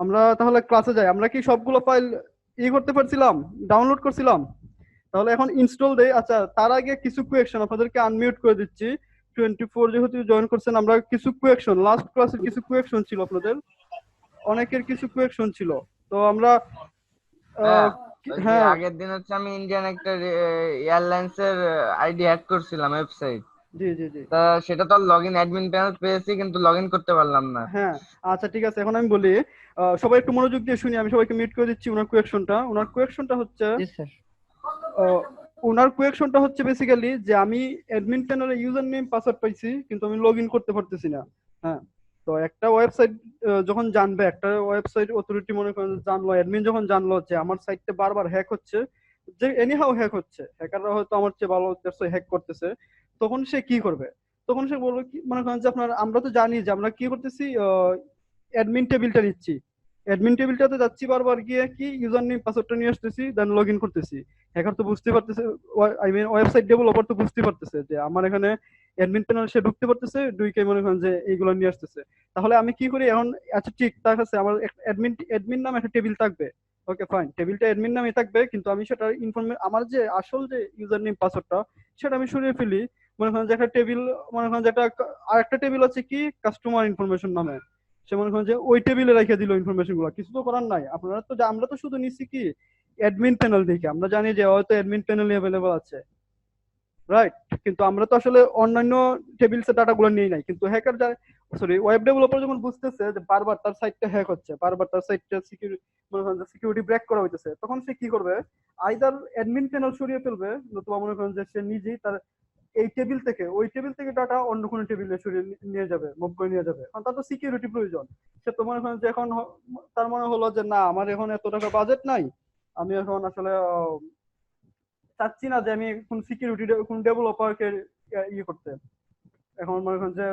আমরা তাহলে ক্লাসে যাই। আমরা কি সবগুলো ফাইল করতে পারছিলাম, ডাউনলোড করছিলাম? তাহলে এখন ইনস্টল দেই। আচ্ছা, তার আগে কিছু কোয়েকশন আপনাদেরকে আনমিউট করে দিচ্ছি। 24 যেহেতু জয়েন করছেন, আমরা কিছু কোয়েকশন, লাস্ট ক্লাসের কিছু কোয়েকশন ছিল আপনাদের, অনেকের কিছু কোয়েকশন ছিল। তো আমরা হ্যাঁ, আহ, ওই যে হ্যাঁ, আগের দিন হচ্ছে আমি ইন্ডিয়ান একটা এয়ারলাইন্স এর আইডি হ্যাক করছিলাম ওয়েবসাইট। জি জি জি, তা সেটা তো লগ ইন অ্যাডমিন প্যানেল পেয়েছি, কিন্তু লগ ইন করতে পারলাম না। হ্যাঁ। আচ্ছা ঠিক আছে, এখন আমি বলি। সবাই একটু মনোযোগ দিয়ে শুনি, আমি সবাইকে মিউট করে দিচ্ছি। ওনার কোয়েকশনটা হচ্ছে, জি স্যার। আহ, ওনার কোয়েকশনটা হচ্ছে বেসিক্যালি যে আমি অ্যাডমিন প্যানেলে ইউজার নেম পাসওয়ার্ড পাইছি, কিন্তু আমি লগ ইন করতে পারতেছি না। হ্যাঁ। তো একটা ওয়েবসাইট যখন জানবে, একটা ওয়েবসাইট অথরিটি মনে করেন জানলো, অ্যাডমিন যখন জানলো যে আমার সাইটটা বারবার হ্যাক হচ্ছে, যে এনিহাও হ্যাক হচ্ছে, হ্যাকাররা হয়তো আমার চেয়ে ভালো হ্যাক করতেছে, তখন সে কি করবে? তখন সে বলবে কি, মনে করেন যে আপনার, আমরা তো জানি যে আমরা কি করতেছি, অ্যাডমিন টেবিলটা নিচ্ছি, অ্যাডমিন টেবিলটাতে যাচ্ছি, বারবার গিয়ে কি ইউজার নেম পাসওয়ার্ডটা নিয়ে আসতেছি, দেন লগ ইন করতেছি। হ্যাকার তো বুঝতে পারতেছে, আই মিন ওয়েবসাইট ডেভেলপার তো বুঝতে পারতেছে যে আমার এখানে অ্যাডমিন প্যানেল সে ঢুকতে পারতেছে, ঢুকে মনে করেন যে এইগুলো নিয়ে আসতেছে। তাহলে আমি কি করি এখন? আচ্ছা ঠিক, তার কাছে আমার অ্যাডমিন অ্যাডমিন নামে একটা টেবিল থাকবে। ওকে ফাইন, টেবিলটা অ্যাডমিন নামে থাকবে, কিন্তু আমি সেটা আমার যে আসল যে ইউজার নেম পাসওয়ার্ডটা, সেটা আমি সরিয়ে ফেলি। মনে করেন যে একটা টেবিল, মনে করেন যে একটা আরেকটা টেবিল আছে কি কাস্টমার ইনফরমেশন নামে, সে মনে করেন যে ওই টেবিলে রেখে দিল ইনফরমেশন গুলো। কিছু তো করার নাই, আপনারা তো আমরা তো শুধু নিচ্ছি কি অ্যাডমিন প্যানেল দেখে, আমরা জানি যে হয়তো অ্যাডমিন প্যানেল অ্যাভেলেবল আছে, রাইট? কিন্তু আমরা তো আসলে অন্যান্য টেবিলসের ডাটাগুলো নিয়ে নাই। কিন্তু হ্যাকার যা, সরি, ওয়েব ডেভেলপার যখন বুঝতেছে যে বারবার তার সাইটটা হ্যাক হচ্ছে, বারবার তার সাইটটা সিকিউরিটি ব্রেক করা হইতেছে, তখন সে কি করবে? আইদার অ্যাডমিন প্যানেল সরিয়ে ফেলবে, নতুবা মনে করেন যে সে নিজেই তার এই টেবিল থেকে, ওই টেবিল থেকে ডাটা অন্য কোনো টেবিলে সরিয়ে নিয়ে যাবে, মুভ করে নিয়ে যাবে, কারণ তার তো সিকিউরিটি প্রয়োজন। সে তো মনে করেন যে এখন তার মনে হলো যে না, আমার এখন এত টাকা বাজেট নাই, আমি এখন আসলে চাচ্ছি না যে আমি কোন সিকিউরিটি, কোন ডেভেলপারকে ইয়ে করতে। এখন মনে করেন যে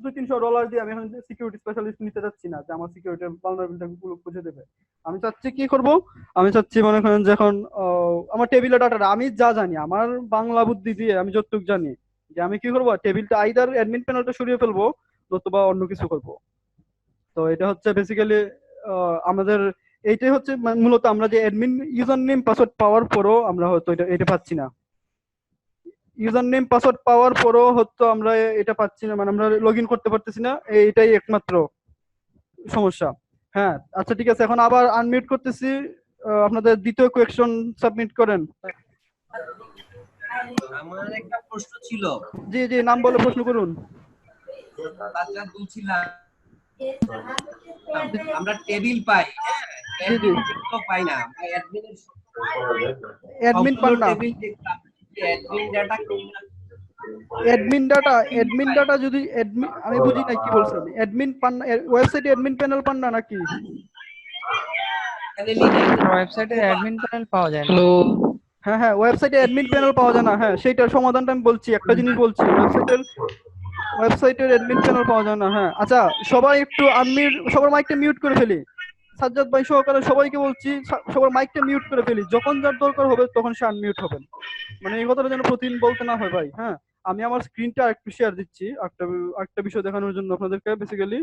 $200-300 দিয়ে আমি এখন সিকিউরিটি স্পেশালিস্ট নিতে চাচ্ছি না, যে আমার সিকিউরিটি ভালনারেবিলিটি গুলো খুঁজে দেবে। আমি চাচ্ছি কি করব? আমি চাচ্ছি মনে করেন যে এখন আমার টেবিলের ডাটাটা আমি যা জানি, আমার বাংলা বুদ্ধি দিয়ে আমি যতটুকু জানি, যে আমি কি করব, টেবিলটা আইদার অ্যাডমিন প্যানেলটা সরিয়ে ফেলবো, নতুবা অন্য কিছু করব। তো এটা হচ্ছে বেসিক্যালি আমাদের, এইটাই হচ্ছে মূলত আমরা যে অ্যাডমিন ইউজার নেম পাসওয়ার্ড পাওয়ার পরও আমরা হয়তো এটা পাচ্ছি না। ইউজার নেম পাসওয়ার্ড পাওয়ার পরও হয়তো আমরা এটা পাচ্ছি না, মানে আমরা লগ ইন করতে পারতেছি না, এইটাই একমাত্র সমস্যা। হ্যাঁ, আচ্ছা ঠিক আছে, এখন আবার আনমিউট করতেছি। আপনাদের দ্বিতীয় কোয়েকশন সাবমিট করেন। আমার একটা প্রশ্ন ছিল। জি জি, নাম বলে প্রশ্ন করুন। বাচ্চা বলছিলাম আমরা টেবিল পাই, হ্যাঁ, জি জি, অ্যাডমিন টেবিলও পাই না, বা অ্যাডমিনের অ্যাডমিন সবগুলো পান না। টেবিল দেখলাম, অ্যাডমিন ডাটা অ্যাডমিন ডাটা যদি অ্যাডমিন, আমি বুঝি না কি বলছেন, অ্যাডমিন পান না ওয়েবসাইটে, অ্যাডমিন প্যানেল পান না নাকি? ওয়েবসাইটে অ্যাডমিন প্যানেল পাওয়া যায় না। হ্যাঁ হ্যাঁ, ওয়েবসাইটে অ্যাডমিন প্যানেল পাওয়া যায় না, হ্যাঁ সেইটার সমাধানটা আমি বলছি, একটা জিনিস বলছি, ওয়েবসাইটের অ্যাডমিন প্যানেল পাওয়া যায় না। হ্যাঁ আচ্ছা, সবাই একটু আনমিউট, সবার মাইকটা মিউট করে ফেলি। সাজ্জাদ ভাই সহকারে সবাইকে বলছি, সবার মাইকটা মিউট করে ফেলি, যখন যার দরকার হবে তখন সে আনমিউট হবেন। মানে এই কথাটা যেন প্রতিদিন বলতে না হয় ভাই। হ্যাঁ, আমি আমার স্ক্রিনটা একটু শেয়ার দিচ্ছি, একটা বিষয় দেখানোর জন্য আপনাদেরকে বেসিক্যালি।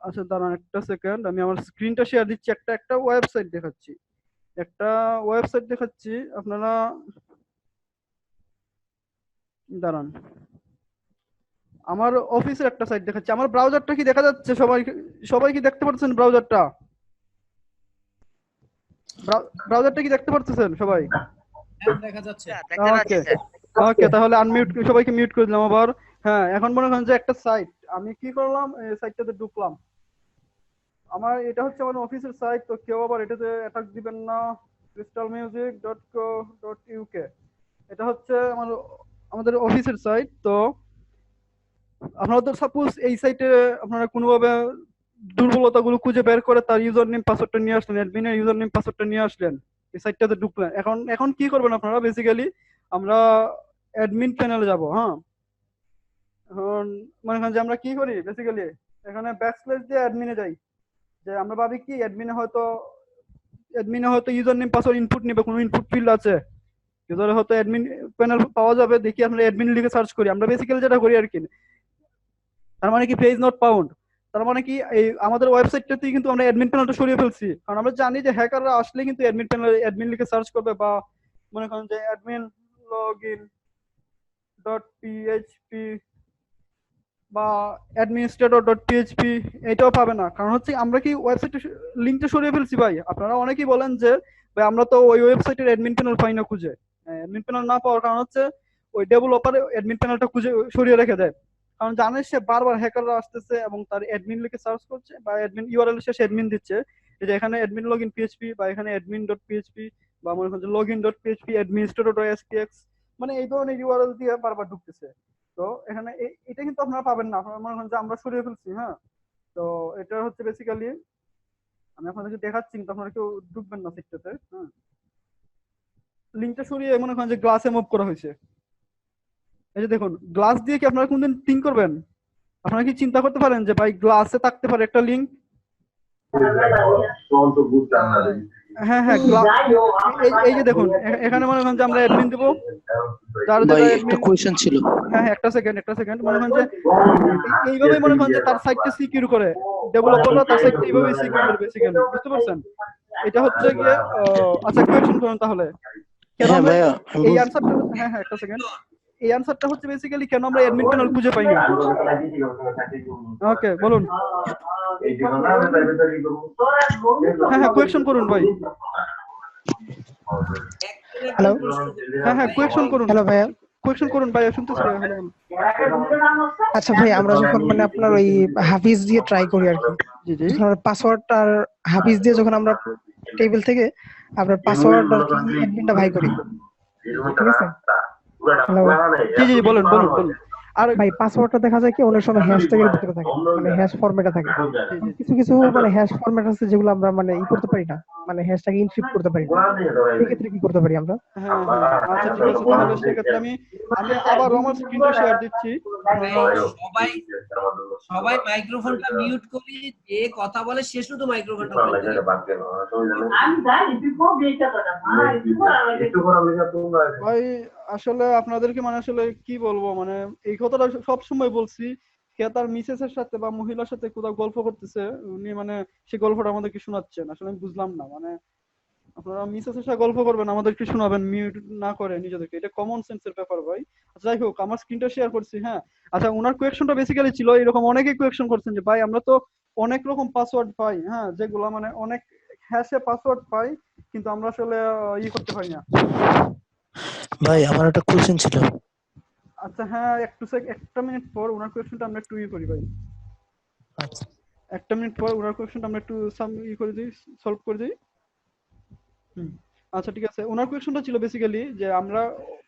আচ্ছা দাঁড়ান একটা সেকেন্ড, আমি আমার স্ক্রিনটা শেয়ার দিচ্ছি, একটা ওয়েবসাইট দেখাচ্ছি, একটা ওয়েবসাইট দেখাচ্ছি আপনারা, দাঁড়ান। আমার অফিসের একটা সাইট দেখাচ্ছি, আমার ব্রাউজারটা কি দেখা যাচ্ছে? সবাই সবাই কি দেখতে পাচ্ছেন ব্রাউজারটা? ব্রাউজারটা কি দেখতে পাচ্ছেন সবাই? দেখা যাচ্ছে। ওকে ওকে, তাহলে আনমিউট, সবাইকে মিউট করে দিলাম আবার। হ্যাঁ, এখন মনে করেন যে একটা সাইট, আমি কি করলাম, এই সাইটটাতে ঢুকলাম। আমার এটা হচ্ছে আমার অফিসের সাইট, তো কেউ আবার এটাতে অ্যাটাক দিবেন না। crystalmusic.co.uk, এটা হচ্ছে আমাদের অফিসের সাইট। তো আপনারা তো সাপোজ এই সাইটে আপনারা কোনোভাবে দুর্বলতাগুলো খুঁজে বের করে তার ইউজার নেম পাসওয়ার্ডটা নিয়ে আসলেন, অ্যাডমিনের ইউজার নেম পাসওয়ার্ডটা নিয়ে আসলেন, এই সাইটটাতে ঢুকলেন। এখন এখন কি করবেন আপনারা? বেসিক্যালি আমরা অ্যাডমিন প্যানেলে যাব। হ্যাঁ, এখন মনে করেন যে আমরা কি করি বেসিক্যালি, এখানে ব্যাকস্ল্যাশ দিয়ে অ্যাডমিনে যাই, যে আমরা ভাবি কি অ্যাডমিনে হয়তো ইউজার নেম পাসওয়ার্ড ইনপুট নিবে, কোনো ইনপুট ফিল্ড আছে, ইউজারে হয়তো অ্যাডমিন প্যানেল পাওয়া যাবে, দেখি আমরা অ্যাডমিন লিখে সার্চ করি, আমরা বেসিক্যালি যেটা করি আর কি। তার মানে কি পেজ নট ফাউন্ড, তার মানে কি এই আমাদের ওয়েবসাইটটাতে কিন্তু আমরা অ্যাডমিন প্যানেলটা সরিয়ে ফেলছি, কারণ আমরা জানি যে হ্যাকাররা আসলে কিন্তু অ্যাডমিন প্যানেল অ্যাডমিন লিখে সার্চ করবে, বা মনে করেন যে অ্যাডমিন লগইন ডট পিএইচপি বা অ্যাডমিনিস্ট্রেটর ডট পিএইচপি এটাও পাবে না, কারণ হচ্ছে আমরা কি ওয়েবসাইটের লিঙ্কটা সরিয়ে ফেলছি ভাই। আপনারা অনেকেই বলেন যে ভাই আমরা তো ওই ওয়েবসাইটের অ্যাডমিন প্যানেল পাই না খুঁজে। অ্যাডমিন প্যানেল না পাওয়ার কারণ হচ্ছে ওই ডেভেলপার অ্যাডমিন প্যানেলটা খুঁজে সরিয়ে রেখে দেয়, কারণ জানে সে বারবার হ্যাকাররা আসতেছে এবং তার অ্যাডমিন লিখে সার্চ করছে বা অ্যাডমিন ইউআরএল শেষে অ্যাডমিন দিচ্ছে, এই যে এখানে অ্যাডমিন লগইন পিএইচপি বা এখানে অ্যাডমিন ডট পিএইচপি বা মনে করেন যে login dot PHP administrator dot SPX, মানে এই ধরনের ইউআরএল দিয়ে বারবার ঢুকতেছে। তো এখানে এটা কিন্তু আপনারা পাবেন না, আপনারা মনে করেন যে আমরা সরিয়ে ফেলছি। হ্যাঁ, তো এটা হচ্ছে বেসিক্যালি আমি আপনাদেরকে দেখাচ্ছি, কিন্তু আপনারা কেউ ঢুকবেন না সেটাতে। হ্যাঁ, লিঙ্কটা সরিয়ে মনে করেন যে গ্লাসে মুভ করা হয়েছে। এই যে দেখুন, গ্লাস দিয়ে কি আপনারা কোনদিন থিঙ্ক করবেন? আপনারা কি চিন্তা করতে পারেন যে ভাই গ্লাসে থাকতে পারে একটা লিঙ্ক? হ্যাঁ হ্যাঁ, এই যে দেখুন এখানে মনে করেন যে আমরা অ্যাডমিন দেবো, যার ভাই যেটা একটা অ্যাডমিন। কোয়েশ্চেন ছিল। হ্যাঁ হ্যাঁ, একটা সেকেন্ড মনে করেন যে এইভাবেই মনে করেন যে তার সাইটটা সিকিউর করে, ডেভেলপাররা তার সাইটটা এইভাবেই সিকিউর করে বেসিক্যালি, বুঝতে পারছেন? এটা হচ্ছে গিয়ে আচ্ছা কোয়েশ্চেন করুন তাহলে, কেন হ্যাঁ আমরা ভাইয়া আমি এই অ্যানসারটা, হ্যাঁ হ্যাঁ একটা সেকেন্ড, এই অ্যানসারটা হচ্ছে বেসিক্যালি কেন আমরা অ্যাডমিন প্যানেল খুঁজে পাই না। ওকে বলুন। হ্যাঁ হ্যাঁ, কোয়েশ্চন করুন ভাই। হ্যালো। হ্যাঁ হ্যাঁ, কোয়েশ্চন করুন। হ্যালো ভাইয়া। কোয়েশ্চন করুন ভাই, শুনতেছি ভাই। হ্যালো বলুন। আচ্ছা ভাই, আমরা যখন মানে আপনার ওই হাফিজ দিয়ে ট্রাই করি আর কি, জি জি। যখন আমরা পাসওয়ার্ড আর হাফিজ দিয়ে যখন আমরা টেবিল থেকে আপনার পাসওয়ার্ড আর কি অ্যাডমিনটা ভাই করি, ঠিক আছে? হ্যালো জি জি, বলুন বলুন বলুন। আর ভাই, পাসওয়ার্ডটা দেখা যায় কি অনেক সময় হ্যাশট্যাগের ভিতরে থাকে, মানে হ্যাশ ফরম্যাটে থাকে। জি জি। কিছু কিছু মানে হ্যাশ ফরম্যাট আছে যেগুলো আমরা মানে করতে পারি না, মানে হ্যাশট্যাগ ইনক্রিপ্ট করতে পারি না। সেক্ষেত্রে কি করতে পারি আমরা? হ্যাঁ হ্যাঁ, আচ্ছা ঠিক আছে, তাহলে সেক্ষেত্রে আমি আমি আবার আমার স্ক্রিনটা শেয়ার দিচ্ছি। সবাই সবাই মাইক্রোফোনটা মিউট করি, যে কথা বলে সে শুধু মাইক্রোফোনটা অন করে। ভাই আসলে আপনাদেরকে মানে আসলে কি বলবো, মানে এই কথাটা সব সময় বলছি, কে তার মিসেসের সাথে বা মহিলার সাথে কোথাও গল্প করতেছে, উনি মানে সেই গল্পটা আমাদেরকে শোনাচ্ছেন, আসলে আমি বুঝলাম না, মানে আপনারা মিসেসের সাথে গল্প করবেন আমাদেরকে শোনাবেন মিউট না করে নিজেদেরকে, এটা কমন সেন্সের ব্যাপার ভাই। আচ্ছা যাই হোক, আমার স্ক্রিনটা শেয়ার করছি। হ্যাঁ, আচ্ছা ওনার কোয়েকশনটা বেসিক্যালি ছিল এরকম, অনেকেই কোয়েকশন করছেন যে ভাই আমরা তো অনেক রকম পাসওয়ার্ড পাই, হ্যাঁ যেগুলা মানে অনেক হ্যাশে পাসওয়ার্ড পাই, কিন্তু আমরা আসলে করতে পারি না। ভাই আমার একটা কোয়েশ্চেন ছিল। আচ্ছা হ্যাঁ, একটা মিনিট পর ওনার কোয়েকশনটা আমরা একটু করি ভাই। আচ্ছা একটা মিনিট পর ওনার কোয়েকশনটা আমরা একটু করে দিই, সলভ করে দিই। হুম। আচ্ছা ঠিক আছে, ওনার কোয়েকশনটা ছিল বেসিক্যালি যে আমরা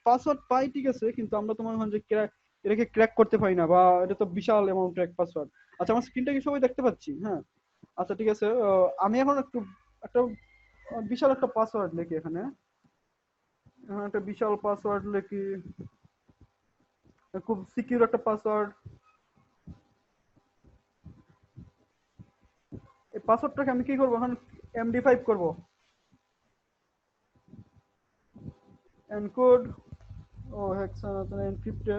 পাসওয়ার্ড পাই ঠিক আছে, কিন্তু আমরা তো মনে হয় যে এটাকে ক্র্যাক করতে পারি না, বা এটা তো বিশাল অ্যামাউন্টের এক পাসওয়ার্ড। আচ্ছা আমার স্ক্রিনটা কি সবাই দেখতে পাচ্ছি? হ্যাঁ, আচ্ছা ঠিক আছে, আমি এখন একটু একটা বিশাল একটা পাসওয়ার্ড লিখি এখানে, একটা বিশাল পাসওয়ার্ড লিখি, খুব সিকিউর একটা পাসওয়ার্ড। এই পাসওয়ার্ডটাকে আমি কি করবো এখন? MD5 করবো, এনকোড ও হেক্সাডেসিমাল এনক্রিপ্টে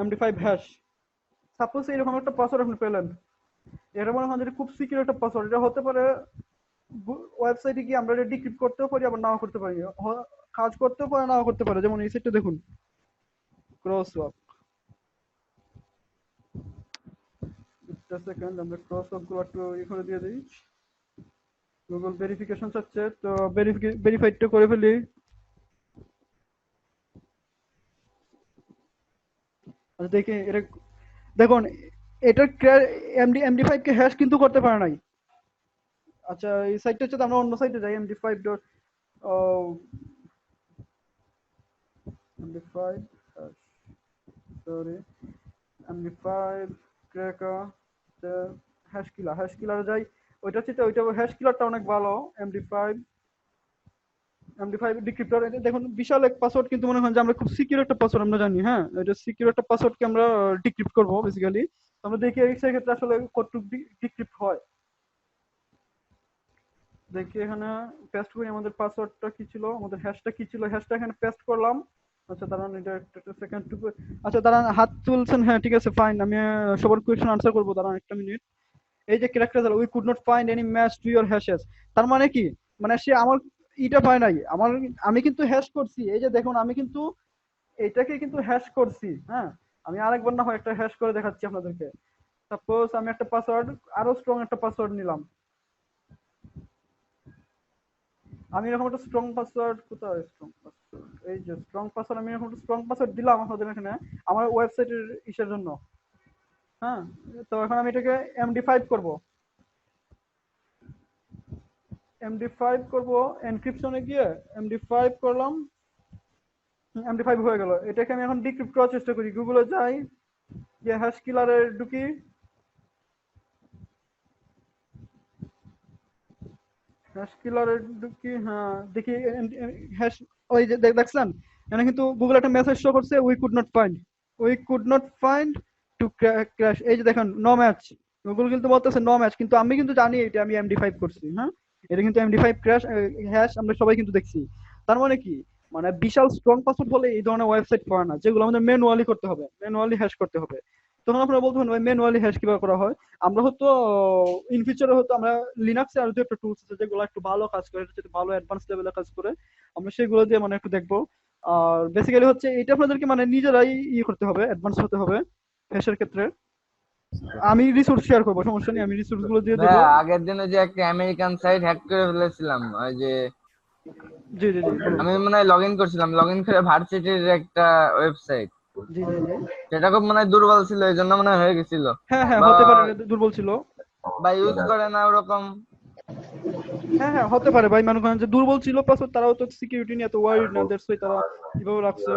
MD5 হ্যাশ। সাপোজ এরকম একটা পাসওয়ার্ড আপনি পেলেন, এটা মনে হয় যে খুব সিকিউর একটা পাসওয়ার্ড, এটা হতে পারে ওয়েবসাইটে গিয়ে আমরা এটা ডিক্রিপ্ট করতেও পারি আবার নাও করতে পারি, কাজ করতেও পারে নাও করতে পারে। যেমন এই সাইটটা দেখুন, ক্রসওয়াক, একটা সেকেন্ড আমরা ক্রসওয়াক গুলো একটু করে দিয়ে দিই। গুগল ভেরিফিকেশন চাচ্ছে, তো ভেরিফাইডটা করে ফেলি। আচ্ছা দেখি এটা, দেখুন এটা MD5 কে হ্যাশ কিন্তু করতে পারে নাই। আচ্ছা এই সাইটটা হচ্ছে, আমরা অন্য সাইটে যাই, MD5 dot MD5 sorry MD5 cracker hash কিলারে যাই, ওইটা হচ্ছে ওইটা হ্যাশ কিলারটা অনেক ভালো। MD5 ডিক্রিপ্টর, এটা দেখুন বিশাল এক পাসওয়ার্ড, কিন্তু মনে হয় যে আমরা খুব সিকিউর একটা পাসওয়ার্ড আমরা জানি। হ্যাঁ, এটা সিকিউর একটা পাসওয়ার্ডকে আমরা ডিক্রিপ্ট করবো বেসিক্যালি। আমরা দেখি এই সেক্ষেত্রে আসলে কতটুকু ডিক্রিপ্ট হয়। দেখি এখানে পেস্ট করি আমাদের পাসওয়ার্ডটা কি ছিল, আমাদের হ্যাশটা কি ছিল, হ্যাশটা এখানে পেস্ট করলাম। আচ্ছা দাঁড়ান, এটা একটা সেকেন্ড। আচ্ছা দাঁড়ান, হাত তুলছেন, হ্যাঁ ঠিক আছে ফাইন, আমি সবার কোয়েশ্চেন আনসার করবো, দাঁড়ান একটা মিনিট। এই যে character we could not find any match to your hashes, তার মানে কি? মানে সে আমার ইটা পায় নাই, আমি কিন্তু হ্যাশ করছি, এই যে দেখুন আমি কিন্তু এটাকে কিন্তু হ্যাশ করছি, হ্যাঁ। আমি আরেকবার না হয় একটা হ্যাশ করে দেখাচ্ছি আপনাদেরকে। সাপোজ আমি একটা পাসওয়ার্ড, আরো স্ট্রং একটা পাসওয়ার্ড নিলাম। আমি এরকম একটা স্ট্রং পাসওয়ার্ড, কোথায় স্ট্রং পাসওয়ার্ড, এই যে স্ট্রং পাসওয়ার্ড, আমি এরকম একটা স্ট্রং পাসওয়ার্ড দিলাম আপনাদের এখানে আমার ওয়েবসাইটের ইসের জন্য, হ্যাঁ। তো এখন আমি এটাকে MD5 করব, MD5 করব, এনক্রিপশনে গিয়ে MD5 করলাম, MD5 হয়ে গেল। এটাকে আমি এখন ডিক্রিপ্ট করার চেষ্টা করি, গুগলে যাই, যে হ্যাশ কিলারে ঢুকি, হ্যাশ কিলারে ঢুকি, হ্যাঁ দেখি হ্যাশ, ওই যে দেখছেন এখানে কিন্তু গুগল একটা মেসেজ শো করছে, we could not find to crash, এই যে দেখেন নো ম্যাচ, গুগল কিন্তু বলতেছে নো ম্যাচ, কিন্তু আমি কিন্তু জানি এটা আমি MD5 করছি, হ্যাঁ। এটা কিন্তু MD5 ক্র্যাশ হ্যাশ আমরা সবাই কিন্তু দেখছি। তার মানে কি, মানে বিশাল স্ট্রং পাসওয়ার্ড হলে এই ধরনের ওয়েবসাইট পাওয়া না, যেগুলো আমাদের ম্যানুয়ালি করতে হবে, ম্যানুয়ালি হ্যাশ করতে হবে। তখন আপনারা বলতে পারেন ম্যানুয়ালি হ্যাশ কিভাবে করা হয়। আমরা হয়তো ইন ফিউচারে হয়তো আমরা লিনাক্সে আর দু একটা টুলস আছে যেগুলো একটু ভালো কাজ করে, একটু ভালো অ্যাডভান্স লেভেলে কাজ করে, আমরা সেগুলো দিয়ে মানে একটু দেখবো। আর বেসিক্যালি হচ্ছে এটা আপনাদেরকে মানে নিজেরাই করতে হবে, অ্যাডভান্স হতে হবে হ্যাশের ক্ষেত্রে। আমি রিসোর্স শেয়ার করবো, সমস্যা নেই, আমি রিসোর্স গুলো দিয়ে দেবো। ভাইয়া আগের দিনে যে একটা আমেরিকান সাইট হ্যাক করে ফেলেছিলাম, ওই যে জি জি জি বলুন। আমি মনে হয় লগ ইন করছিলাম, লগ ইন করে ভার্সিটির একটা ওয়েবসাইট, জি জি জি, সেটা খুব মনে হয় দুর্বল ছিল, এই জন্য মনে হয় হয়ে গেছিল, হ্যাঁ হ্যাঁ বা হতে পারে, দুর্বল ছিল। বা ইউজ করে না ওরকম। হ্যাঁ হ্যাঁ হতে পারে ভাই, মনে করেন যে দুর্বল ছিল পাসওয়ার্ড, তারাও তো সিকিউরিটি নিয়ে এত ওয়ারিড না, দ্যাটস ওয়াই তারা কিভাবে রাখছে।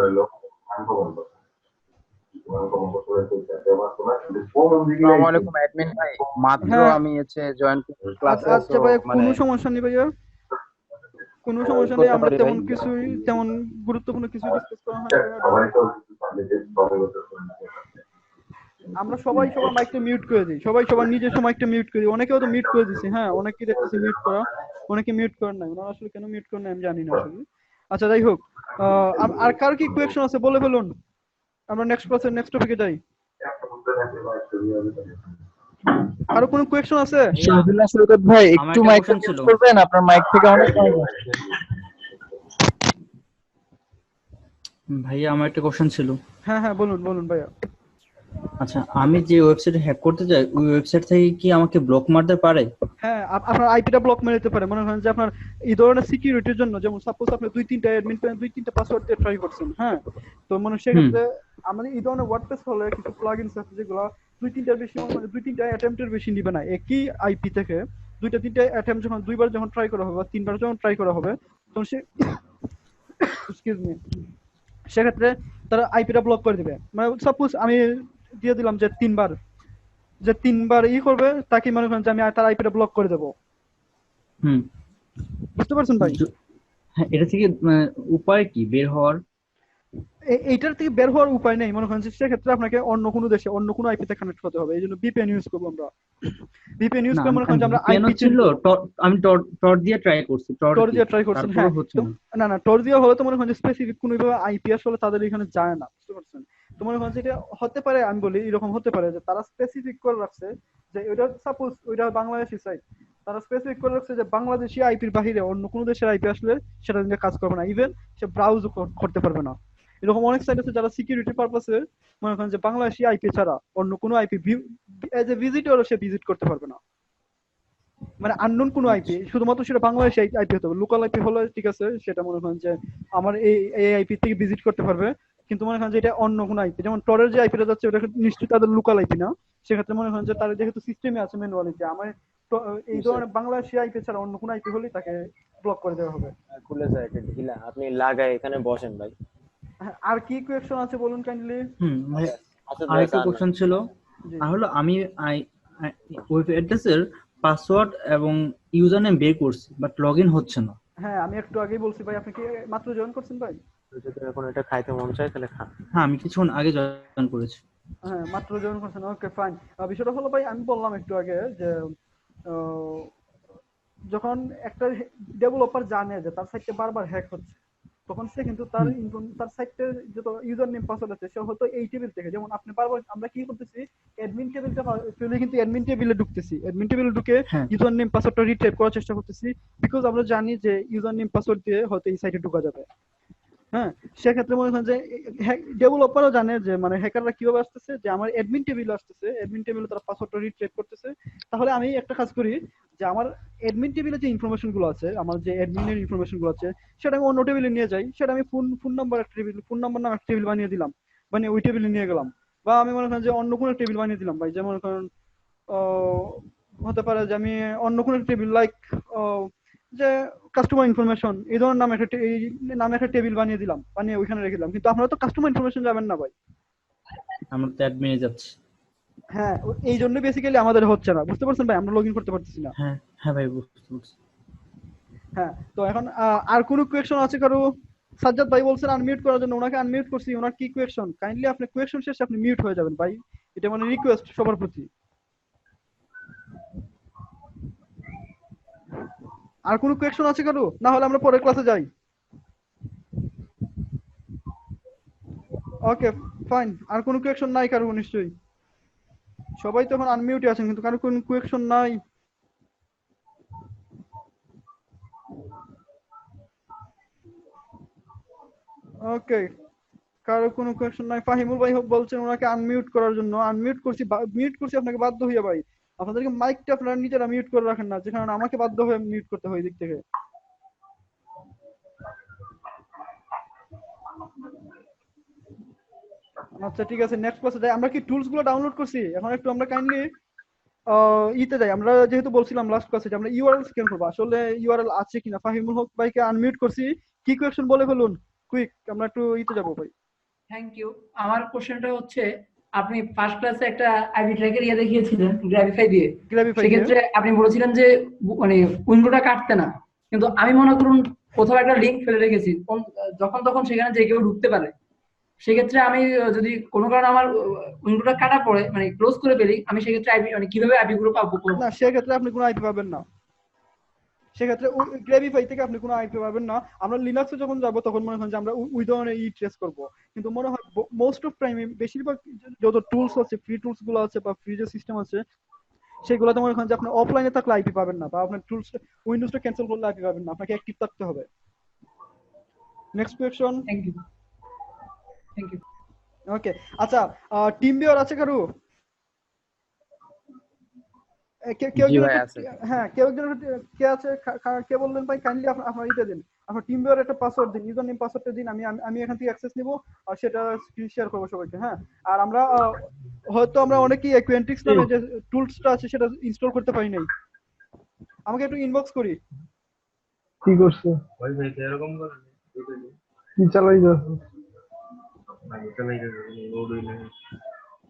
আসসালামু আলাইকুম অ্যাডমিন ভাই, মাত্র হ্যাঁ আমি জয়েন ক্লাসে, আচ্ছা ভাই, কোনো সমস্যা নেই ভাইয়া, কোনো সমস্যা নেই, করতে আমরা পারি ভাই। তেমন গুরুত্বপূর্ণ কিছু ডিসকাস করা হয় না ভাইয়া। আমরা সবাই সবার মাইকটা মিউট করে দিই, সবাই সবার নিজস্ব মাইকটা মিউট করে দিই, অনেকেও তো মিউট করে দিছে, হ্যাঁ অনেকে দেখতেছি মিউট করা, অনেকে মিউট করেন না, ওনারা আসলে কেন মিউট করেন না আমি জানি না আসলে। আচ্ছা যাই হোক, আর কার কি কোয়েকশন আছে বলে ফেলুন, আমরা নেক্সট টপিকে যাই। আরো কোনো কোয়েকশন আছে? শহীদুল্লাহ সৈকত ভাই একটু একটা মাইকটা question মিউট ছিল। করবেন, আপনার মাইক থেকে অনেক নয়েজ আসছে। ভাইয়া আমার একটা কোশ্চেন ছিল। হ্যাঁ হ্যাঁ বলুন বলুন ভাইয়া। আচ্ছা, আমি যে ওয়েবসাইটে হ্যাক করতে যাই, ওই ওয়েবসাইট থেকে কি আমাকে ব্লক মারতে পারে? হ্যাঁ আপনার আইপিটা ব্লক মেরে দিতে পারে, মনে করেন যে আপনার এই ধরনের সিকিউরিটির জন্য, যেমন সাপোজ আপনি দুই তিনটা পাসওয়ার্ড দিয়ে ট্রাই করছেন, হ্যাঁ। তো মানে সেক্ষেত্রে আমাদের এই ধরনের ওয়ার্ডপ্রেস হলে কিছু প্লাগইনস আছে যেগুলো দুই তিনটা অ্যাটেম্পটের বেশি নিবে না, একই আইপি থেকে দুইটা তিনটা অ্যাটেম্প যখন দুইবার যখন ট্রাই করা হবে বা তিনবার যখন ট্রাই করা হবে, তখন সে এক্সকিউজ মি, সেক্ষেত্রে তারা আইপিটা ব্লক করে দিবে। মানে সাপোজ আমি দিয়ে দিলাম যে তিনবার করবে, তাকে মনে করেন যে আমি তার আইপিটা ব্লক করে দেবো। হুম। বুঝতে পারছেন ভাই? হ্যাঁ, এটা থেকে উপায় কি বের হওয়ার? এইটার থেকে বের হওয়ার উপায় নেই, মনে করেন যে সেক্ষেত্রে আপনাকে অন্য কোনো দেশে অন্য কোনো আইপিতে কানেক্ট হতে হবে, এই জন্য ভিপিএন ইউজ করবো আমরা। ভিপিএন ইউজ না, করে মনে করেন যে আমরা কেন আইপি ছিল? আমি টর দিয়ে ট্রাই করছি, টর দিয়ে ট্রাই করছেন, হ্যাঁ। হচ্ছে তো না। না টর দিয়ে হলে তো মনে করেন যে স্পেসিফিক কোনো আইপি আসলে তাদের এখানে যায় না, বুঝতে পারছেন? তো মনে করেন যে এটা হতে পারে, আমি বলি এরকম হতে পারে যে তারা স্পেসিফিক করে রাখছে যে ওইটা সাপোজ ওইটা বাংলাদেশি সাইট, তারা স্পেসিফিক করে রাখছে যে বাংলাদেশি আইপির বাহিরে অন্য কোনো দেশের আইপি আসলে সেটা নিয়ে কাজ করবে না, ইভেন সে ব্রাউজ করতে পারবে না। এরকম অনেক সাইট আছে যারা সিকিউরিটি পারপাসে মনে করেন যে বাংলাদেশি আইপি ছাড়া অন্য কোনো IP as a visitor say visit করতে পারবে না, মানে আননোন কোনো আইপি, শুধুমাত্র সেটা বাংলাদেশি আইপি হতে হবে। লোকাল আইপি হলে ঠিক আছে, সেটা মনে করেন যে আমার এই আইপি থেকে ভিজিট করতে পারবে, কিন্তু মনে করেন যে এটা অন্য কোনো আইপি, যেমন টরের যে আইপিটা যাচ্ছে ওটা নিশ্চয়ই তাদের লোকাল আইপি না, সেক্ষেত্রে মনে করেন যে তার যেহেতু সিস্টেমে আছে ম্যানুয়ালি যে আমার এই ধরনের বাংলাদেশি আইপি ছাড়া অন্য কোনো আইপি হলে তাকে ব্লক করে দেওয়া হবে। খুলে যায় এটা ঢিলা, আপনি লাগায় এখানে বসেন ভাই। হ্যাঁ, আর কি কোয়েকশন আছে বলুন কাইন্ডলি। ভাই আচ্ছা আরেকটা কোশ্চেন ছিল, জি আর হলো আমি ওয়েব অ্যাড্রেসের পাসওয়ার্ড এবং ইউজার নেম বের করছি, বাট লগ ইন হচ্ছে না। হ্যাঁ, আমি একটু আগেই বলছি ভাই, আপনি কি মাত্র জয়েন করছেন ভাই? যদি এখন এটা খাইতে মন চায় তাহলে খান। হ্যাঁ, আমি কিছুক্ষণ আগে জয়েন করেছি। হ্যাঁ মাত্র জয়েন করছেন, ওকে ফাইন। বিষয়টা হলো ভাই, আমি বললাম একটু আগে যে আহ, যখন একটা ডেভেলপার জানে যে তার সাইটে বারবার হ্যাক হচ্ছে, তখন সে কিন্তু তার তার সাইটের যত ইউজার নেম পাসওয়ার্ড আছে সে হয়তো এই টেবিল থেকে, যেমন আপনি বারবার আমরা কি করতেছি অ্যাডমিন টেবিলটা ফেলে কিন্তু অ্যাডমিন টেবিলে ঢুকতেছি, অ্যাডমিন টেবিলে ঢুকে হ্যাঁ ইউজার নেম পাসওয়ার্ডটা রিটাইপ করার চেষ্টা করতেছি, বিকজ আমরা জানি যে ইউজার নেম পাসওয়ার্ড দিয়ে হয়তো এই সাইটে ঢোকা যাবে। হ্যাঁ, সেক্ষেত্রে মনে করেন যে ডেভেলপারও জানে যে মানে হ্যাকাররা কিভাবে আসতেছে, যে আমার অ্যাডমিন টেবিল আসতেছে, অ্যাডমিন টেবিলে তারা পাসওয়ার্ডটা রিট্রাইভ করতেছে। তাহলে আমি একটা কাজ করি যে আমার অ্যাডমিন টেবিলে যে ইনফরমেশন গুলো আছে, আমার যে অ্যাডমিনের ইনফরমেশন গুলো আছে সেটা আমি অন্য টেবিলে নিয়ে যাই, সেটা আমি ফোন নাম্বার একটা টেবিল, ফোন নাম্বার নাম একটা টেবিল বানিয়ে দিলাম, বানিয়ে ওই টেবিলে নিয়ে গেলাম। বা আমি মনে করেন যে অন্য কোনো টেবিল বানিয়ে দিলাম ভাই, যেমন কারণ হতে পারে যে আমি অন্য কোনো টেবিল লাইক যে কাস্টমার ইনফরমেশন এই ধরনের নামে একটা টেবিল বানিয়ে দিলাম, বানিয়ে ওইখানে রেখে দিলাম, কিন্তু আপনারা তো কাস্টমার ইনফরমেশন যাবেন না ভাই। আমরা তো অ্যাডমিনে যাচ্ছি। হ্যাঁ, এই জন্য বেসিক্যালি আমাদের হচ্ছে না, বুঝতে পারছেন ভাই, আমরা লগ ইন করতে পারতেছি না। হ্যাঁ হ্যাঁ ভাই বুঝতে পারছি। হ্যাঁ, তো এখন আর কোনো কোয়েকশন আছে কারো? সাজ্জাদ ভাই বলছেন আনমিউট করার জন্য, ওনাকে আনমিউট করছি, ওনার কি কোয়েকশন? কাইন্ডলি আপনি কোয়েকশন শেষে আপনি মিউট হয়ে যাবেন ভাই, এটা মানে রিকোয়েস্ট সবার প্রতি। আর কোনো কোয়েকশন আছে কারো? না হলে আমরা পরের ক্লাসে যাই। ওকে ফাইন, আর কোনো কোয়েকশন নাই কারো নিশ্চয়ই? সবাই তো এখন আনমিউটে আছেন, কিন্তু কারো কোনো কোয়েকশন নাই। ওকে, কারো কোনো কোয়েকশন নাই। ফাহিমুল ভাই বলছেন ওনাকে আনমিউট করার জন্য, আনমিউট করছি, মিউট করছি আপনাকে বাধ্য হইয়া ভাই। আপনাদেরকে মাইকটা আপনারা নিজেরা মিউট করে রাখেন না, যেখানে আমাকে বাধ্য হয়ে মিউট করতে হয় দিক থেকে। আচ্ছা ঠিক আছে, নেক্সট ক্লাসে যাই। আমরা কি টুলস গুলো ডাউনলোড করছি? এখন একটু আমরা কাইন্ডলি ইতে যাই। আমরা যেহেতু বলছিলাম লাস্ট ক্লাসে যে আমরা ইউআরএল স্ক্যান করবো, আসলে ইউআরএল আছে কিনা। ফাহিমুল হক ভাইকে আনমিউট করছি, কি কোয়েকশন বলে ফেলুন কুইক, আমরা একটু ইতে যাবো ভাই। Thank you. আমার কোশ্চেনটা হচ্ছে, আপনি ফার্স্ট ক্লাসে একটা আইভি ট্র্যাকের ইয়ে দেখিয়েছিলেন গ্র্যাবিফাই দিয়ে, সেক্ষেত্রে আপনি বলেছিলেন যে মানে উইন্ডোটা কাটতে না, কিন্তু আমি মনে করুন কোথাও একটা লিংক ফেলে রেখেছি, যখন তখন সেখানে যে কেউ ঢুকতে পারে, সেক্ষেত্রে আমি যদি কোনো কারণে আমার উইন্ডোটা কাটা পড়ে মানে ক্লোজ করে ফেলি, আমি সেক্ষেত্রে আইপি মানে কিভাবে আইপি গুলো পাবো? না, সেক্ষেত্রে আপনি কোনো আইপি পাবেন না, সেক্ষেত্রে গ্র্যাবিফাই থেকে আপনি কোনো আইপি পাবেন না। আমরা লিনাক্সে যখন যাব তখন মনে হয় যে আমরা ওই ধরনের ট্রেস করব, কিন্তু মনে হয় মোস্ট অফ টাইম বেশিরভাগ যত টুলস আছে, ফ্রি টুলস গুলো আছে বা ফ্রি যে সিস্টেম আছে সেগুলোতে মনে হয় যে আপনি অফলাইনে থাকলে আইপি পাবেন না, বা আপনার টুলস উইন্ডোজটা ক্যান্সেল করলে আইপি পাবেন না, আপনাকে অ্যাক্টিভ থাকতে হবে। Next question. Thank you. Thank you. Okay, আচ্ছা, টিম ভিউয়ার আছে কারো? কেউ জি ভাই আছে। হ্যাঁ, কেউ একজন কে আছে, কে বললেন ভাই? কাইন্ডলি আপনার এটা দিন, আপনার টিম ভিউয়ার একটা পাসওয়ার্ড দিন, ইউজার নেম পাসওয়ার্ডটা দিন, আমি এখান থেকে অ্যাক্সেস নিব আর সেটা স্ক্রিন শেয়ার করবো সবাইকে। হ্যাঁ, আর আমরা হয়তো আমরা অনেকেই অ্যাকুয়েন্টিক্স নামে যে টুলসটা আছে সেটা ইনস্টল করতে পারি নাই, আমাকে একটু ইনবক্স করি। কি করছে? ভাই ভাই এরকম করে কি চালাইছো?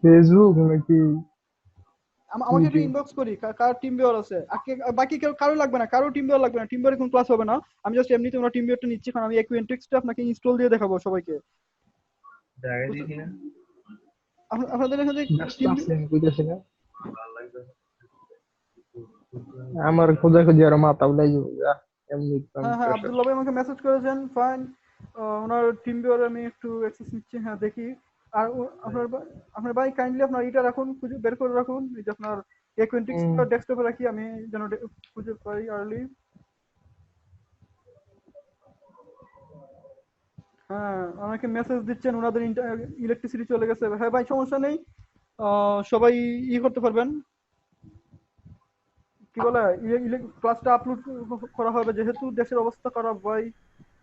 ফেসবুক নাকি? আমাকে একটু ইনবক্স করি কার টিম ভিউয়ার আছে। বাকি কেউ কারো লাগবে না, কারো টিম ভিউয়ার লাগবে না, টিম ভিউয়ারে কোনো ক্লাস হবে না, আমি জাস্ট এমনিতে আমরা টিম ভিউয়ারটা নিচ্ছি, কারণ আমি অ্যাকুয়েন্টিক্সটা আপনাকে ইনস্টল দিয়ে দেখাবো সবাইকে। জায়গা দিছি না আপনাদের এখানে আমার খোঁজাখুঁজি আর মাথা উলাই যাবে। এমনি হ্যাঁ হ্যাঁ, আব্দুল্লাহ ভাই আমাকে মেসেজ করেছেন, ফাইন, ওনার টিম ভিউয়ারে আমি একটু অ্যাক্সেস নিচ্ছি। হ্যাঁ দেখি। আর আপনার ভাই কাইন্ডলি আপনার এটা রাখুন, খুঁজে বের করে রাখুন, এই যে আপনার অ্যাকুয়েন্টিক্স ডেস্কটপে রাখি, আমি যেন খুঁজে পাই আর্লি। হ্যাঁ, আমাকে মেসেজ দিচ্ছেন ওনাদের ইলেকট্রিসিটি চলে গেছে। হ্যাঁ ভাই, সমস্যা নেই, সবাই করতে পারবেন, কি বলে ক্লাসটা আপলোড করা হবে, যেহেতু দেশের অবস্থা খারাপ ভাই,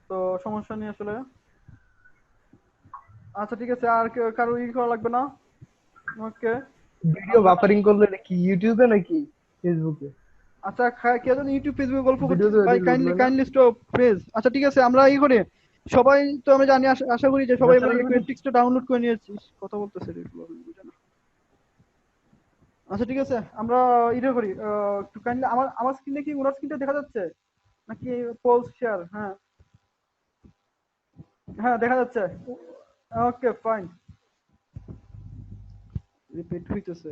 তো সমস্যা নেই আসলে। আচ্ছা ঠিক আছে, আর কারো করা লাগবে না। ওকে, ভিডিও বাফারিং করলে নাকি ইউটিউবে নাকি ফেসবুকে? আচ্ছা, কেউ যদি ইউটিউব ফেসবুকে গল্প করছে ভাই, কাইন্ডলি স্টপ প্লিজ। আচ্ছা ঠিক আছে, আমরা করি সবাই, তো আমরা জানি, আশা করি যে সবাই অ্যাকুয়েন্টিক্সটা ডাউনলোড করে নিয়েছি। কথা বলতেছে বুঝে না। আচ্ছা ঠিক আছে, আমরা করি একটু কাইন্ডলি। আমার স্ক্রিনে কি ওনার স্ক্রিনটা দেখা যাচ্ছে নাকি পোস্ট শেয়ার? হ্যাঁ হ্যাঁ, দেখা যাচ্ছে। ওকে ফাইন, রিপিট হইতেছে।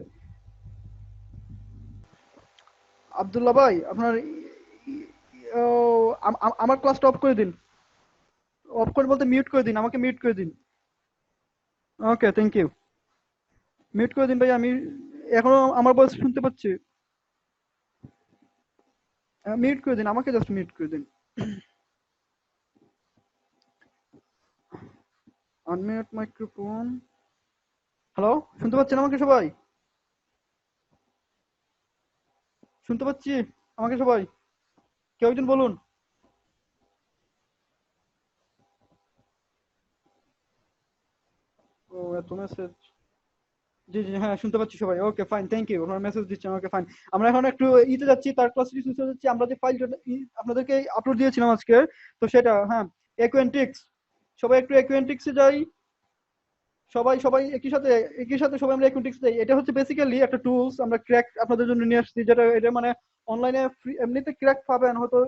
আব্দুল্লাহ ভাই আপনার আমার ক্লাস স্টপ করে দিন। অফ করে বলতে মিউট করে দিন, আমাকে মিউট করে দিন। ওকে, থ্যাংক ইউ। মিউট করে দিন ভাই, আমি এখনো আমার ভয়েস শুনতে পাচ্ছি। মিউট করে দিন, আমাকে জাস্ট মিউট করে দিন। Unmute microphone. হ্যালো, শুনতে পাচ্ছেন আমাকে সবাই? শুনতে পাচ্ছি আমাকে সবাই? কেউ একজন বলুন। ও এত মেসেজ। জি জি, হ্যাঁ শুনতে পাচ্ছি সবাই। Okay fine, thank you. আপনারা মেসেজ দিচ্ছেন, ওকে ফাইন। আমরা এখন একটু ইতে যাচ্ছি, তার ক্লাস রিসোর্সে যাচ্ছি। আমরা যে ফাইলটা আপনাদেরকে আপলোড দিয়েছিলাম আজকে, তো সেটা হ্যাঁ অ্যাকুয়েন্টিক্স, সবাই একটু অ্যাকুয়েন্টিক্সে যাই। সবাই সবাই একই সাথে সবাই আমরা অ্যাকুয়েন্টিক্স যাই। এটা হচ্ছে বেসিক্যালি একটা টুলস আমরা ক্র্যাক আপনাদের জন্য নিয়ে আসছি, যেটা এটা মানে অনলাইনে এমনিতে ক্র্যাক পাবেন, হয়তো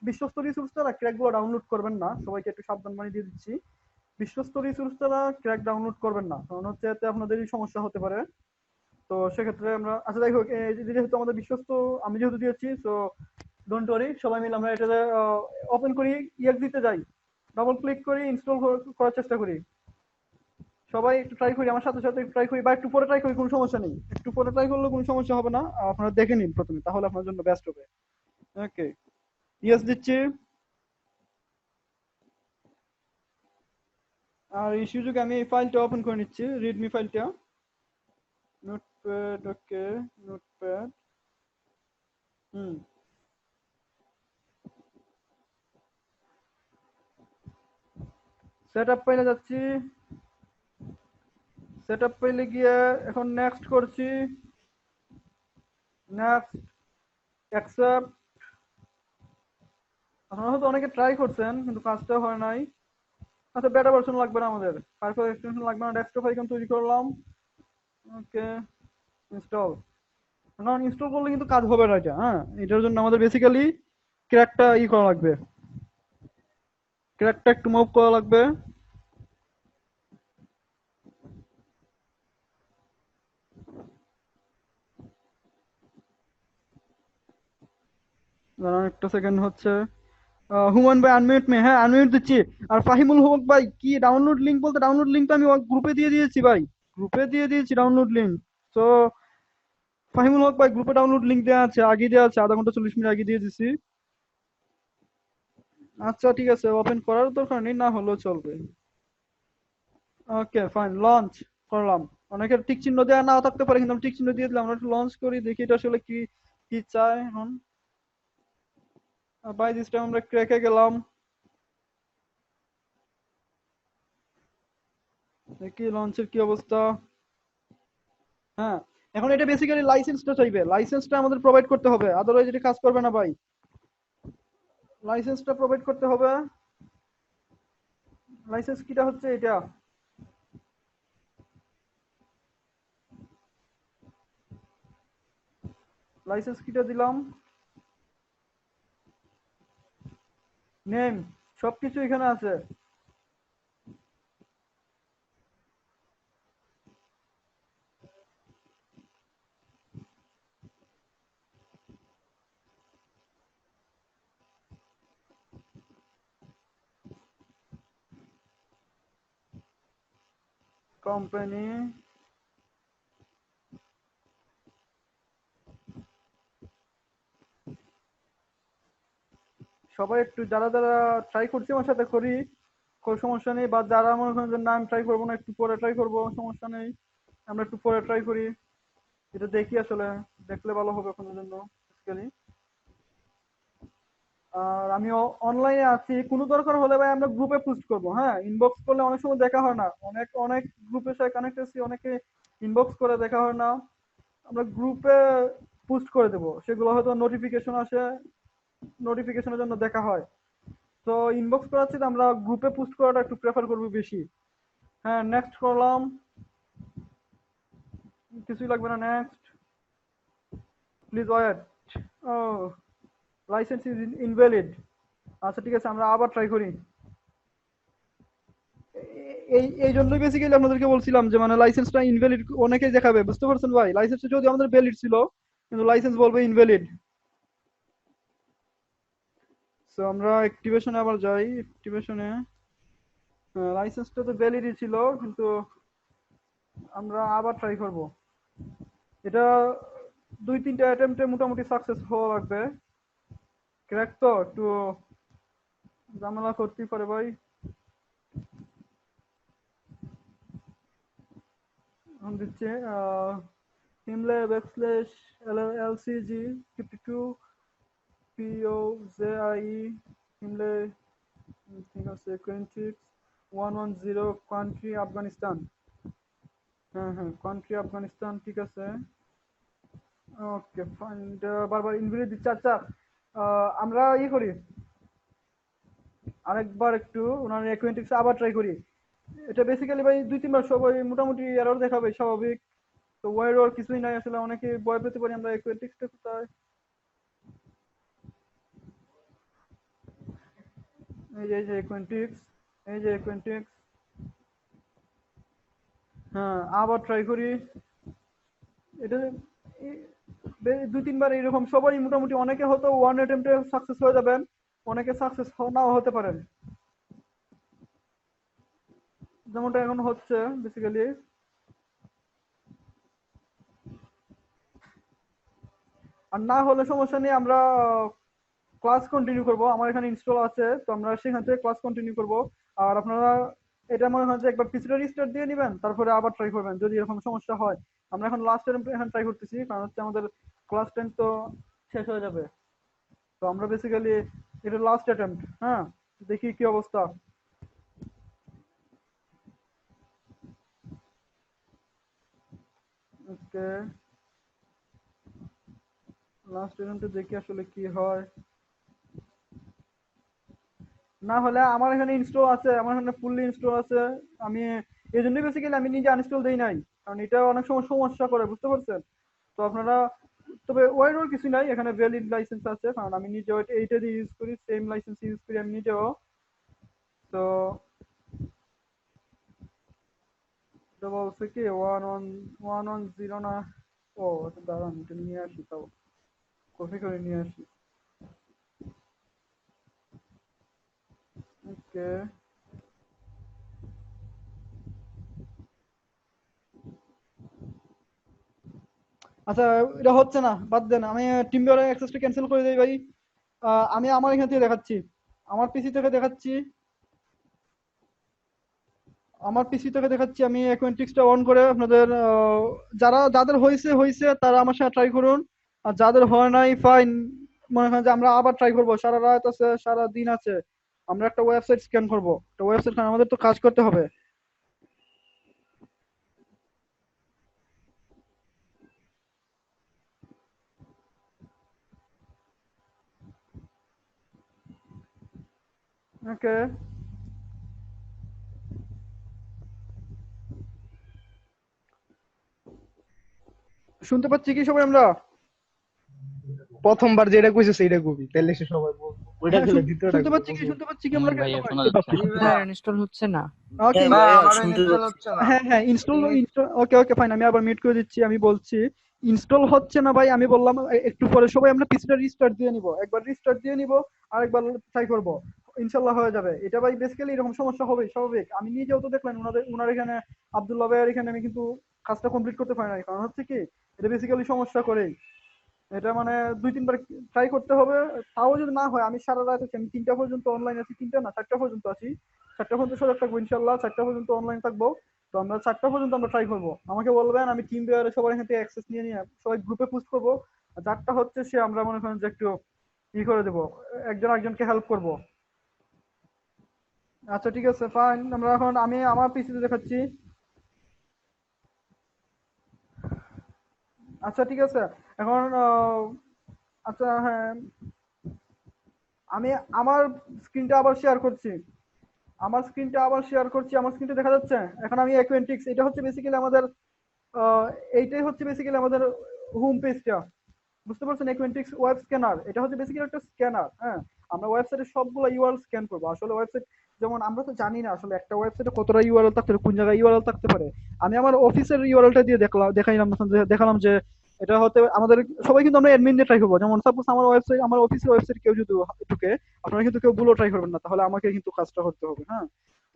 বিশ্বস্ত রিসোর্স ছাড়া ক্র্যাক গুলো ডাউনলোড করবেন না। সবাইকে একটু সাবধান বানিয়ে দিয়ে দিচ্ছি, বিশ্বস্ত রিসোর্স ছাড়া ক্র্যাক ডাউনলোড করবেন না, কারণ হচ্ছে এতে আপনাদেরই সমস্যা হতে পারে। তো সেক্ষেত্রে আমরা আচ্ছা যাই হোক, যেহেতু আমাদের বিশ্বস্ত, আমি যেহেতু দিয়েছি, সো ডোন্ট ওয়ারি, সবাই মিলে আমরা এটাতে ওপেন করি, দিতে যাই, ডাবল ক্লিক করি, ইনস্টল করার চেষ্টা করি। সবাই একটু ট্রাই করি, আমার সাথে সাথে ট্রাই করি, বা একটু পরে ট্রাই করি, কোনো সমস্যা নেই। একটু পরে ট্রাই করলে কোনো সমস্যা হবে না, আপনারা দেখে নিন প্রথমে, তাহলে আপনার জন্য বেস্ট হবে। ওকে, ইয়েস দিচ্ছি। আর এই সুযোগে আমি এই ফাইলটা ওপেন করে নিচ্ছি, রিডমি ফাইলটা। নোটপ্যাড, ওকে নোটপ্যাড। সেটআপ পাইলে যাচ্ছি, সেটআপ পাইলে গিয়ে এখন নেক্সট করছি, নেক্সট অ্যাকসেপ্ট। আপনারা হয়তো অনেকে ট্রাই করছেন কিন্তু কাজটা হয় নাই। আচ্ছা, বেটা ভার্সন লাগবে না আমাদের, ফায়ারফক্স এক্সটেনশন লাগবে না, ডেস্কটপ আইকন তৈরি করলাম। ওকে, ইনস্টল। না, ইনস্টল করলে কিন্তু কাজ হবে না এটা। হ্যাঁ, এটার জন্য আমাদের বেসিক্যালি ক্র্যাকটা করা লাগবে, ক্র্যাকটা একটু মুভ করা লাগবে। দাঁড়ান একটা সেকেন্ড হচ্ছে। হুমান ভাই আনমিউট মে, হ্যাঁ আনমিউট দিচ্ছি। আর ফাহিমুল হক ভাই, কি ডাউনলোড লিংক বলতে, ডাউনলোড লিংকটা আমি গ্রুপে দিয়ে দিয়েছি ভাই, গ্রুপে দিয়ে দিয়েছি ডাউনলোড লিংক। তো ফাহিমুল হক ভাই, গ্রুপে ডাউনলোড লিংক দেওয়া আছে, আগে দেওয়া আছে, আধা ঘন্টা 40 মিনিট আগে দিয়ে দিছি। আচ্ছা ঠিক আছে, ওপেন করার দরকার নেই, না হলেও চলবে। ওকে ফাইন, লঞ্চ করলাম। অনেকের টিক চিহ্ন দেওয়া নাও থাকতে পারে, কিন্তু আমি টিক চিহ্ন দিয়ে দিলাম। আমরা একটু লঞ্চ করি, দেখি এটা আসলে কি কি চায় এখন। বাই দিস টাইম আমরা ক্র্যাকে গেলাম, দেখি লঞ্চের কি অবস্থা। হ্যাঁ, এখন এটা বেসিক্যালি লাইসেন্সটা চাইবে, লাইসেন্সটা আমাদের প্রোভাইড করতে হবে, আদারওয়াইজ এটা কাজ করবে না ভাই। লাইসেন্সটা প্রোভাইড করতে হবে। লাইসেন্স কিটা হচ্ছে এটা, লাইসেন্স কিটা দিলাম, নেম সবকিছু এখানে আছে। কোম্পানি, সবাই একটু যারা যারা ট্রাই করছি আমার সাথে করি, কোনো সমস্যা নেই। বা যারা মনে করেন যে না আমি ট্রাই করবো না, একটু পরে ট্রাই করবো, সমস্যা নেই, আমরা একটু পরে ট্রাই করি। এটা দেখি আসলে, দেখলে ভালো হবে আপনাদের জন্য বেসিক্যালি। আর আমি অনলাইনে আছি, কোনো দরকার হলে ভাই আমরা গ্রুপে পোস্ট করবো। হ্যাঁ, ইনবক্স করলে অনেক সময় দেখা হয় না, অনেক অনেক গ্রুপের সাথে কানেক্ট আছি, অনেকে ইনবক্স করে দেখা হয় না, আমরা গ্রুপে পোস্ট করে দেবো, সেগুলো হয়তো নোটিফিকেশন আসে, নোটিফিকেশনের জন্য দেখা হয়। তো ইনবক্স করাচ্ছি, আমরা গ্রুপে পোস্ট করাটা একটু প্রেফার করবো বেশি। হ্যাঁ, নেক্সট করলাম, কিছুই লাগবে না, নেক্সট প্লিজ ওয়েট। ও, লাইসেন্স ইজ ইনভ্যালিড। আচ্ছা ঠিক আছে, আমরা আবার ট্রাই করি। এই জন্যই বেসিক্যালি আপনাদেরকে বলছিলাম যে মানে লাইসেন্সটা ইনভ্যালিড অনেকেই দেখাবে, বুঝতে পারছেন ভাই? লাইসেন্সটা যদি আমাদের ভ্যালিড ছিল, কিন্তু লাইসেন্স বলবে ইনভ্যালিড। সো আমরা অ্যাক্টিভেশনে আবার যাই, অ্যাক্টিভেশনে লাইসেন্সটা তো ভ্যালিডই ছিল, কিন্তু আমরা আবার ট্রাই করব। এটা 2-3টা অ্যাটেম্পটে মোটামুটি সাকসেস হওয়া লাগবে। ক্র্যাক তো একটু ঝামেলা করতেই পারে ভাই। এখন দিচ্ছে হিমলে ব্যাকস্ল্যাশ LCG 52 POJIE হিমলে, ঠিক আছে, 26110 কান্ট্রি আফগানিস্তান। হ্যাঁ হ্যাঁ, কান্ট্রি আফগানিস্তান, ঠিক আছে। Okay fine. বারবার ইনভ্যালিড দিচ্ছে। আচ্ছা, আমরা করি আরেকবার, একটু ওনার অ্যাকুয়েন্টিক্স আবার ট্রাই করি। এটা বেসিক্যালি ভাই 2-3বার সবাই মোটামুটি এরর দেখাবে, স্বাভাবিক। তো ওয়ার ওর কিছুই নাই আসলে, অনেকে ভয় পেতে পারি আমরা। অ্যাকুয়েন্টিক্সটা কোথায়? এই যে অ্যাকুয়েন্টিক্স, এই যে অ্যাকুয়েন্টিক্স। হ্যাঁ, আবার ট্রাই করি। এটা 2-3বার এরকম সবাই মোটামুটি, অনেকে হয়তো ওয়ান অ্যাটেম্পটে সাকসেস হয়ে যাবেন, অনেকে সাকসেস নাও হতে পারেন, যেমনটা এখন হচ্ছে বেসিক্যালি। আর না হলে সমস্যা নেই, আমরা ক্লাস কন্টিনিউ করব। আমার এখানে ইনস্টল আছে, তো আমরা সেখান থেকে ক্লাস কন্টিনিউ করব। আর আপনারা এটা মনে হয় যে একবার পিসিটা রিস্টার্ট দিয়ে নেবেন, তারপরে আবার ট্রাই করবেন যদি এরকম সমস্যা হয়। আমরা এখন লাস্ট এখন ট্রাই করতেছি, কারণ হচ্ছে আমাদের ক্লাস 10 তো শেষ হয়ে যাবে। তো আমরা বেসিক্যালি এটা লাস্ট অ্যাটেম্প্ট। হ্যাঁ, দেখি কি অবস্থা। ওকে, লাস্ট অ্যাটেম্পটে দেখি আসলে কি হয়। না হলে আমার এখানে ইনস্টল আছে, আমার এখানে ফুললি ইনস্টল আছে। আমি এই জন্যই বেসিক্যালি আমি নিজে আনইনস্টল দেই নাই, কারণ এটা অনেক সময় সমস্যা করে, বুঝতে পারছেন? তো আপনারা, তবে ওয়াইডর কিছু নাই, এখানে ভ্যালিড লাইসেন্স আছে, কারণ আমি নিজে এইটা দিয়ে ইউজ করি, সেম লাইসেন্স ইউজ করি আমি নিজেও। তো এটা বলছে কি 1110 না? ও আচ্ছা, দাঁড়ান এটা নিয়ে আসি, তাও কপি করে নিয়ে আসি। ওকে, আচ্ছা এটা হচ্ছে না, বাদ দেন। আমি টিম ভিউয়ার অ্যাক্সেসটা ক্যান্সেল করে দেই ভাই। আমি আমার এখান থেকে দেখাচ্ছি, আমার পিসি থেকে দেখাচ্ছি, আমি অ্যাকুয়েন্টিক্সটা অন করে আপনাদের, যাদের হয়েছে হয়েছে তারা আমার সাথে ট্রাই করুন। আর যাদের হয় নাই, ফাইন, মনে হয় যে আমরা আবার ট্রাই করবো। সারা রাত আছে, সারা দিন আছে, আমরা একটা ওয়েবসাইট স্ক্যান করবো, একটা ওয়েবসাইট, কারণ আমাদের তো কাজ করতে হবে। ওকে, শুনতে পাচ্ছি কি সবাই আমরা? প্রথমবার যেটা কইছে সেইটা কবি, তাহলে সে সবাই বলবো ওইটা হ্যাঁ, খেলে দ্বিতীয়টা শুনতে পাচ্ছি কি আমরা ভাইয়া সবাই? শোনা যাচ্ছে না। ইনস্টল হচ্ছে না। ওকে, ভাই আমারও ইনস্টল হচ্ছে না। হ্যাঁ হ্যাঁ, ইনস্টল। ওকে ওকে ফাইন, আমি আবার মিউট করে দিচ্ছি। আমি বলছি ইনস্টল হচ্ছে না ভাই, আমি বললাম একটু পরে সবাই আমরা পিসিটা রিস্টার্ট দিয়ে নিব, একবার রিস্টার্ট দিয়ে নিব, আরেকবার ট্রাই করব, ইনশাল্লাহ হয়ে যাবে। এটা ভাই বেসিক্যালি এরকম সমস্যা হবে, স্বাভাবিক। আমি নিজেও তো দেখলেন ওনার এখানে, আব্দুল্লাহ ভাইয়ের এখানে আমি কিন্তু কাজটা কমপ্লিট করতে পারি নাই, কারণ হচ্ছে কি এটা বেসিক্যালি সমস্যা করেই। এটা মানে 2-3বার ট্রাই করতে হবে, তাও যদি না হয় আমি সারা রাত আছি, আমি 3টা পর্যন্ত অনলাইন আছি, 3টা না 4টা পর্যন্ত আছি, 4টা পর্যন্ত সজাগ থাকবো ইনশাল্লাহ, 4টা পর্যন্ত অনলাইন থাকবো। তো আমরা 4টা পর্যন্ত আমরা ট্রাই করবো, আমাকে বলবেন, আমি টিম বিয়ারে সবার এখান থেকে অ্যাক্সেস নিয়ে নিয়ে সবাই গ্রুপে পোস্ট করবো। আর যারটা হচ্ছে সে আমরা মনে করেন যে একটু করে দেবো, একজন একজনকে হেল্প করব। আচ্ছা ঠিক আছে ফাইন, আমরা এখন, আমি আমার পিসিতে দেখাচ্ছি। আচ্ছা ঠিক আছে, এখন আচ্ছা হ্যাঁ, আমি আমার স্ক্রিনটা আবার শেয়ার করছি, আমার স্ক্রিনটা দেখা যাচ্ছে এখন। আমি অ্যাকুয়েন্টিক্স, এটা হচ্ছে বেসিক্যালি আমাদের, এইটাই হচ্ছে বেসিক্যালি আমাদের হোম পেজটা, বুঝতে পারছেন? অ্যাকুয়েন্টিক্স ওয়েব স্ক্যানার, এটা হচ্ছে বেসিক্যালি একটা স্ক্যানার। হ্যাঁ, আমরা ওয়েবসাইটে সবগুলো ইউআরএল স্ক্যান করবো। আসলে ওয়েবসাইট, যেমন আমরা তো জানি না আসলে একটা ওয়েবসাইটে কতটা ইউআরএল থাকতে পারে, কোন জায়গায় ইউআরএল থাকতে পারে। আমি আমার অফিসের ইউআরএলটা দিয়ে দেখালাম যে এটা হতে আমাদের সবাই কিন্তু আমরা অ্যাডমিন দিয়ে ট্রাই করবো। যেমন সাপোজ আমার ওয়েবসাইট, আমার অফিসের ওয়েবসাইট কেউ যদি ঢুকে, আপনারা কিন্তু কেউ ভুলও ট্রাই করবেন না, তাহলে আমাকে কিন্তু কাজটা করতে হবে। হ্যাঁ,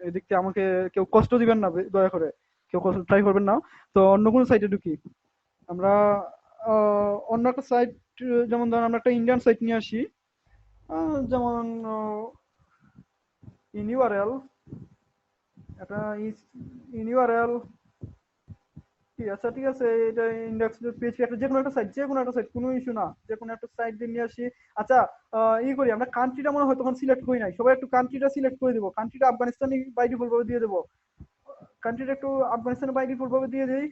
এদিক থেকে আমাকে কেউ কষ্ট দিবেন না, দয়া করে কেউ কষ্ট ট্রাই করবেন না। তো অন্য কোনো সাইটে ঢুকি আমরা। অন্য একটা সাইট, যেমন ধরেন আমরা একটা ইন্ডিয়ান সাইট নিয়ে আসি, যেমন ইউআরএল, একটা ইউআরএল, ঠিক আছে, এটা ইন্ডেক্স পিএইচপি, একটা যে কোনো একটা সাইট, কোনো ইস্যু না, যে কোনো একটা সাইট দিয়ে নিয়ে আসি। আচ্ছা, করি আমরা কান্ট্রিটা মনে হয় তখন সিলেক্ট করি নাই, সবাই একটু কান্ট্রিটা সিলেক্ট করে দেবো। কান্ট্রিটা আফগানিস্তানি বাই ডিফল্ট ভাবে দিয়ে দেবো, কান্ট্রিটা একটু আফগানিস্তানি বাই ডিফল্ট ভাবে দিয়ে দিই,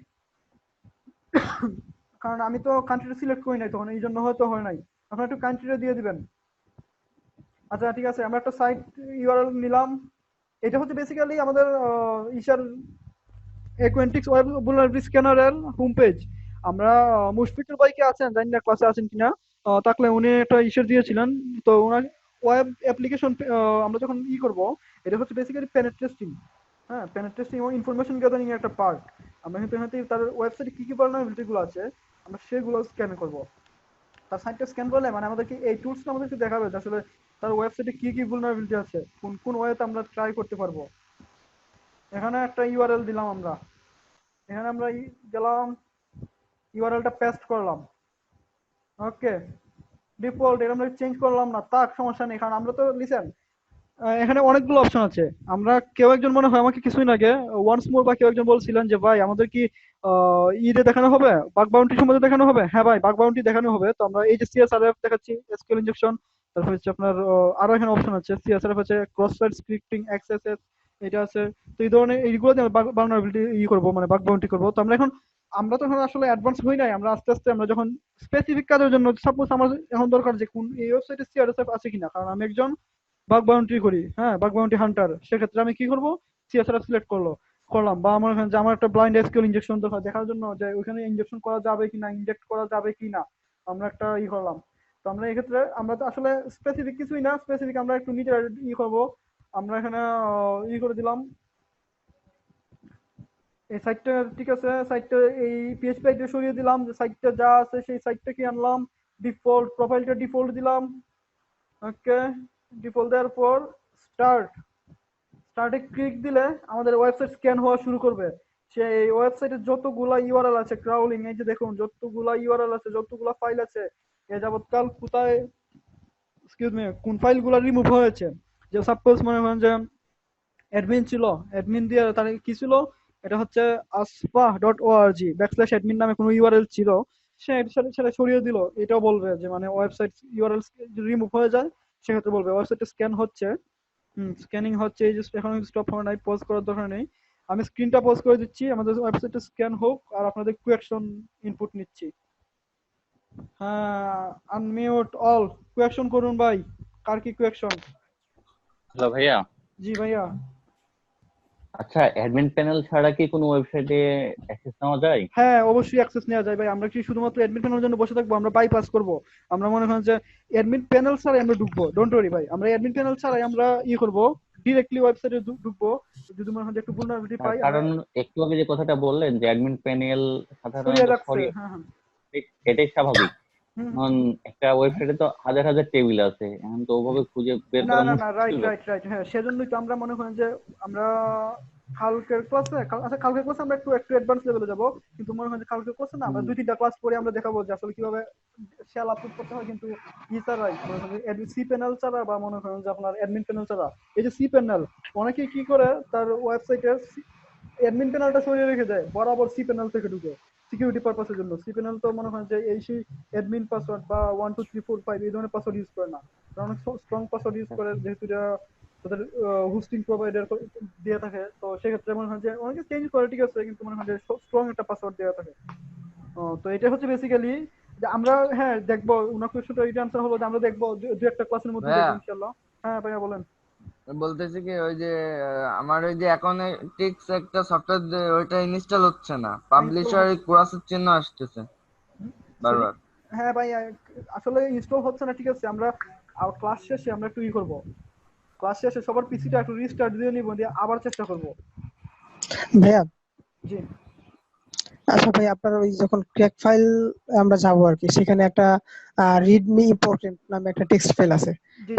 কারণ আমি তো কান্ট্রিটা সিলেক্ট করি নাই তখন, এই জন্য হয়তো হয় নাই। আপনারা একটু কান্ট্রিটা দিয়ে দিবেন। আচ্ছা ঠিক আছে, আমরা একটা সাইট ইউআরএল নিলাম। এটা হচ্ছে বেসিক্যালি আমাদের ইশার অ্যাকুয়েন্টিক্স ওয়েব ভুলনারেবিলিটি স্ক্যানারের হোম পেজ। আমরা মুশফিকুর ভাই কে আছেন, জানি না ক্লাসে আছেন কিনা, থাকলে উনি একটা ইস্যু দিয়েছিলেন। তো ওনার ওয়েব অ্যাপ্লিকেশন আমরা যখন করব, এটা হচ্ছে বেসিক্যালি পেনিট্রেস্টিং। হ্যাঁ, পেনিট্রেস্টিং এবং ইনফরমেশন গ্যাদারিং এর একটা পার্ট। আমরা কিন্তু এখানে তার ওয়েবসাইটে কি কি ভালনারেবিলিটি গুলো আছে আমরা সেগুলো স্ক্যান করব। তার সাইটটা স্ক্যান করলে মানে আমাদেরকে এই টুলসটা আমাদেরকে দেখাবে যে আসলে তার ওয়েবসাইটে কি কি ভুলনারেবিলিটি আছে, কোন কোন ওয়েতে আমরা ট্রাই করতে পারবো। এখানে একটা ইউআরএল দিলাম আমরা, এখানে আমরা গেলাম, ইউআরএলটা পেস্ট করলাম। ওকে, ডিফল্ট এটা আমরা চেঞ্জ করলাম না, তাক সমস্যা নেই, কারণ আমরা তো লিসেন এখানে অনেকগুলো অপশন আছে। আমরা কেউ একজন মনে হয় আমাকে কিছুদিন আগে ওয়ান্স মোর বা কেউ একজন বলছিলেন যে ভাই আমাদের কি ঈদে দেখানো হবে, বাগ বাউন্টি সম্বন্ধে দেখানো হবে। হ্যাঁ ভাই, বাগ বাউন্টি দেখানো হবে। তো আমরা এই যে সিএসআরএফ দেখাচ্ছি, এসকিউএল ইনজেকশন, তারপর হচ্ছে আপনার আরো এখানে অপশন আছে, সিএসআরএফ আছে, ক্রস সাইট স্ক্রিপ্টিং, এক্সএসএস, এটা আছে। তো এই ধরনের এইগুলো দিয়ে ভালনারেবিলিটি করবো, মানে বাগ বাউন্টি করবো। তো আমরা তো এখন আসলে অ্যাডভান্স হই নাই, আমরা আস্তে আস্তে আমরা যখন স্পেসিফিক কাজের জন্য, সাপোজ আমার এখন দরকার যে কোন এই ওয়েবসাইটে সিআরএসএফ আছে কিনা, কারণ আমি একজন বাগ বাউন্টি করি, হ্যাঁ, বাগ বাউন্টি হান্টার। সেক্ষেত্রে আমি কি করবো, সিএসআরএফ সিলেক্ট করলাম। বা আমার এখানে যে আমার একটা ব্লাইন্ড এসকিউএল ইনজেকশন দেখার জন্য যে ওইখানে ইনজেকশন করা যাবে কিনা, ইনজেক্ট করা যাবে কিনা, আমরা একটা করলাম। তো আমরা এক্ষেত্রে আমরা তো আসলে স্পেসিফিক কিছুই না, স্পেসিফিক আমরা একটু নিজের করবো। আমরা এখানে করে দিলাম এই সাইটটা, ঠিক আছে, সাইটটা এই পিএইচপি আইডি সরিয়ে দিলাম, যে সাইটটা যা আছে সেই সাইটটাকে আনলাম, ডিফল্ট প্রোফাইলটা ডিফল্ট দিলাম। ওকে, ডিফল্ট দেওয়ার পর স্টার্টে ক্লিক দিলে আমাদের ওয়েবসাইট স্ক্যান হওয়া শুরু করবে। সেই ওয়েবসাইটে যতগুলা ইউআরএল আছে, ক্রাউলিং, এই যে দেখুন যতগুলা ইউআরএল আছে, যতগুলা ফাইল আছে, এ যাবৎকাল কোথায় কোন ফাইলগুলো রিমুভ হয়েছে। যে সাপোজ মনে করেন যে অ্যাডমিন ছিল, অ্যাডমিন দিয়ে তার কি ছিল, এটা হচ্ছে aspa.org/admin নামে কোনো ইউআরএল ছিল, সেটা সরিয়ে দিল। এটাও বলবে যে মানে ওয়েবসাইট ইউআরএল রিমুভ হয়ে যায়, সেক্ষেত্রে বলবে ওয়েবসাইটে স্ক্যান হচ্ছে, স্ক্যানিং হচ্ছে, এই যে এখন স্টপ হবে নাই, পজ করার দরকার নেই। আমি স্ক্রিনটা পজ করে দিচ্ছি, আমাদের ওয়েবসাইটে স্ক্যান হোক, আর আপনাদের কোয়েকশন ইনপুট নিচ্ছি। হ্যাঁ, আনমিউট অল, কোয়েকশন করুন ভাই, কার কি কোয়েকশন? হ্যালো ভাইয়া। জি ভাইয়া। আচ্ছা, অ্যাডমিন প্যানেল ছাড়া কি কোনো ওয়েবসাইটে অ্যাক্সেস নেওয়া যায়? হ্যাঁ, অবশ্যই অ্যাক্সেস নেওয়া যায় ভাই। আমরা কি শুধুমাত্র অ্যাডমিন প্যানেলের জন্য বসে থাকবো? আমরা বাইপাস করব। আমরা মনে করেন যে অ্যাডমিন প্যানেল ছাড়াই আমরা ঢুকবো, ডোন্ট ওয়ারি ভাই, আমরা অ্যাডমিন প্যানেল ছাড়াই আমরা করব, ডাইরেক্টলি ওয়েবসাইটে ঢুকবো। যদি মনে হয় যে একটু vulnerability পাই, কারণ একটু আগে যে কথাটা বললেন যে অ্যাডমিন প্যানেল সাধারণত সরিয়ে, হ্যাঁ, এটাই স্বাভাবিক। কারণ একটা ওয়েবসাইটে তো হাজার হাজার টেবিল আছে, এখন তো ওভাবে খুঁজে বের না করা না না, মুশকিল। রাইট, হ্যাঁ, সেজন্যই তো আমরা মনে করেন যে আমরা কালকের ক্লাসে, আচ্ছা কালকের ক্লাসে আমরা একটু অ্যাডভান্স লেভেলে যাব, কিন্তু মনে হয় যে কালকের ক্লাসে না আমরা 2-3টা ক্লাস পরে আমরা দেখাবো যে আসলে কিভাবে শেল আপলোড করতে হয়। কিন্তু ছাড়াই মনে করেন সি প্যানেল ছাড়া, বা মনে করেন যে আপনার অ্যাডমিন প্যানেল ছাড়া, এই যে সি প্যানেল, অনেকে কি করে তার ওয়েবসাইটের অ্যাডমিন প্যানেলটা সরিয়ে রেখে দেয়, বরাবর সি প্যানেল থেকে ঢুকে সিকিউরিটি পারপাসের জন্য। সি প্যানেল তো মনে হয় যে এই সেই অ্যাডমিন পাসওয়ার্ড বা 1 2 3 4 5 এই ধরনের পাসওয়ার্ড ইউজ করে না, কারণ অনেক স্ট্রং পাসওয়ার্ড ইউজ করে, যেহেতু এটা তাদের হোস্টিং প্রোভাইডার দিয়ে থাকে। তো সেক্ষেত্রে মনে হয় যে অনেকে চেঞ্জ করে, ঠিক আছে, কিন্তু মনে হয় যে স্ট্রং একটা পাসওয়ার্ড দেওয়া থাকে। তো এটা হচ্ছে বেসিক্যালি যে আমরা, হ্যাঁ, দেখবো উনার কোশ্চেনটা এটা আনসার হলো যে আমরা দেখবো দু একটা ক্লাসের মধ্যে দেখবো ইনশাআল্লাহ। হ্যাঁ ভাইয়া বলেন। বলতেছি কি, ওই যে আমার ওই যে অ্যাকাউন্টিক্স একটা সফটওয়্যার, ওইটা ইনস্টল হচ্ছে না, পাবলিশার কোরাসের চিহ্ন আসতেছে বারবার। হ্যাঁ ভাই, আসলে ইনস্টল হচ্ছে না, ঠিক আছে, আমরা ক্লাস শেষে আমরা একটু করব, ক্লাস শেষে সবার পিসিটা একটু রিস্টার্ট দিয়ে নিব, দিয়ে আবার চেষ্টা করব। ভাইয়া, জি আচ্ছা ভাই, আপনার ওই যখন ক্র্যাক ফাইল আমরা যাবো আর কি, সেখানে একটা রিড মি ইম্পর্টেন্ট নামে একটা টেক্সট ফাইল আছে,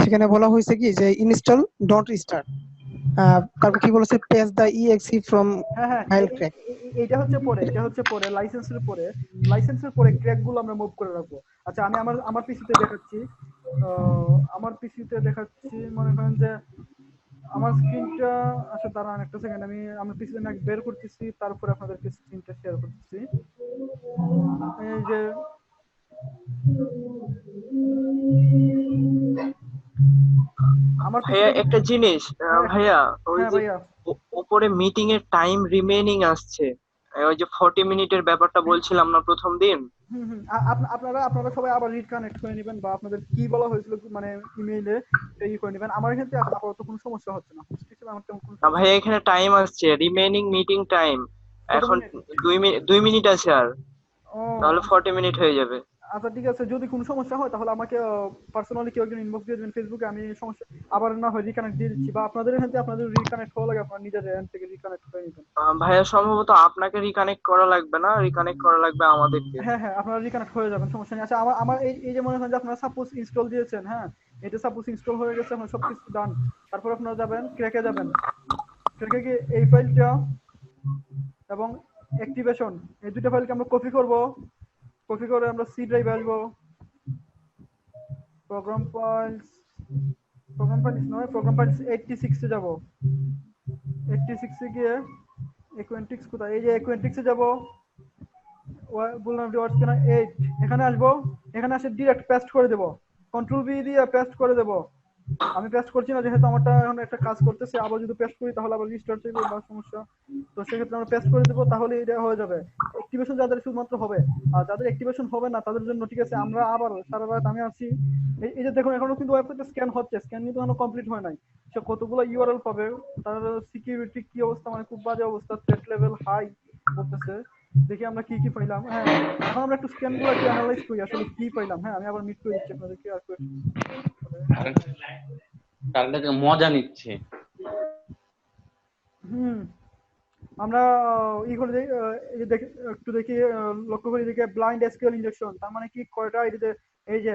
সেখানে বলা হয়েছে কি যে ইনস্টল ডট স্টার্ট। তারপর কি বলেছে পেজ দা exe from হ্যাঁ হ্যাঁ file crack। এটা হচ্ছে পরে লাইসেন্সের পরে ক্র্যাক গুলো আমরা মুভ করে রাখবো। আচ্ছা আমি আমার পিসিতে দেখাচ্ছি, মনে করেন যে আমার স্ক্রিনটা, আচ্ছা দাঁড়ান একটা সেকেন্ড, আমি আমার পিসিতে বের করতেছি, তারপরে আপনাদেরকে স্ক্রিনটা শেয়ার করতেছি। এই যে আমার ভাইয়া একটা জিনিস, ভাইয়া ওই হ্যাঁ যে ভাইয়া উপরে মিটিং এর টাইম রিমেইনিং আসছে, ওই যে 40 মিনিটের ব্যাপারটা বলছিলাম না প্রথম দিন। আপনারা সবাই আবার রিকানেক্ট করে নেবেন, বা আপনাদের কি বলা হয়েছিল মানে ইমেইলে এই করে নেবেন। আমার এখানে আপাতত কোনো সমস্যা হচ্ছে না, আমার তেমন কোনো না ভাইয়া এখানে টাইম আসছে রিমেইনিং মিটিং টাইম, এখন 2 মিনিট আছে আর, ও তাহলে 40 মিনিট হয়ে যাবে। আচ্ছা ঠিক আছে, যদি কোনো সমস্যা হয় তাহলে আমাকে পার্সোনালি কেউ একজন ইনবক্স দিয়ে দেবেন ফেসবুকে, আমি সমস্যা আবার না হয় রিকানেক্ট দিয়ে দিচ্ছি, বা আপনাদের এখান থেকে আপনাদের রিকানেক্ট হওয়া লাগে আপনারা নিজেদের এখান থেকে রিকানেক্ট করে নেবেন। ভাইয়া সম্ভবত আপনাকে রিকানেক্ট করা লাগবে না, রিকানেক্ট করা লাগবে আমাদেরকে। হ্যাঁ আপনারা রিকানেক্ট হয়ে যাবেন, সমস্যা নেই। আচ্ছা আমার এই যে মনে করেন যে আপনারা সাপোজ ইনস্টল দিয়েছেন, হ্যাঁ এটা সাপোজ ইনস্টল হয়ে গেছে, আপনার সবকিছু ডান, তারপর আপনারা যাবেন ক্র্যাকে, গিয়ে এই ফাইলটা এবং অ্যাক্টিভেশন এই দুটো ফাইলকে আমরা কপি করে আমরা সি ড্রাইভে আসবো। প্রোগ্রাম ফাইলস নয়, প্রোগ্রাম ফাইলস 86 এ যাব। 86 এ গিয়ে অ্যাকুয়েন্টিক্স কোথায়, এই যে অ্যাকুয়েন্টিক্সে যাব, বললাম ওয়ার্ডস কেন 8 এখানে আসবো, এখানে এসে ডিরেক্ট পেস্ট করে দেব, কন্ট্রোল ভি দিয়ে পেস্ট করে দেব। আমি পেস্ট করছি না যেহেতু আমারটা এখন একটা কাজ করতেছে, আবার যদি পেস্ট করি তাহলে আবার রিস্টার্ট চাইবে বা সমস্যা, তো সেক্ষেত্রে আমরা পেস্ট করে দেবো, তাহলে এটা হয়ে যাবে। অ্যাক্টিভেশন যাদের শুধুমাত্র হবে, আর যাদের অ্যাক্টিভেশন হবে না তাদের জন্য ঠিক আছে, আমরা আবার সারা রাত আমি আছি, এই যে দেখুন এখনো কিন্তু ওয়েবসাইটে স্ক্যান হচ্ছে, স্ক্যান কিন্তু এখনো কমপ্লিট হয় নাই। সে কতগুলো ইউআরএল পাবে, তার সিকিউরিটি কি অবস্থা, মানে খুব বাজে অবস্থা, থ্রেট লেভেল হাই বলতেছে। দেখি আমরা কি পাইলাম। হ্যাঁ এখন আমরা একটু স্ক্যান গুলো একটু অ্যানালাইজ করি আসলে কি পাইলাম। হ্যাঁ আমি আবার মিট করে দিচ্ছি আপনাদেরকে, আর তাহলে মজা নিচ্ছে। আমরা করে দেই, এই যে একটু দেখি, লক্ষ্য করি দেখি ব্লাইন্ড এসকিউএল ইনজেকশন, তার মানে কি কয়টা এটিতে, এই যে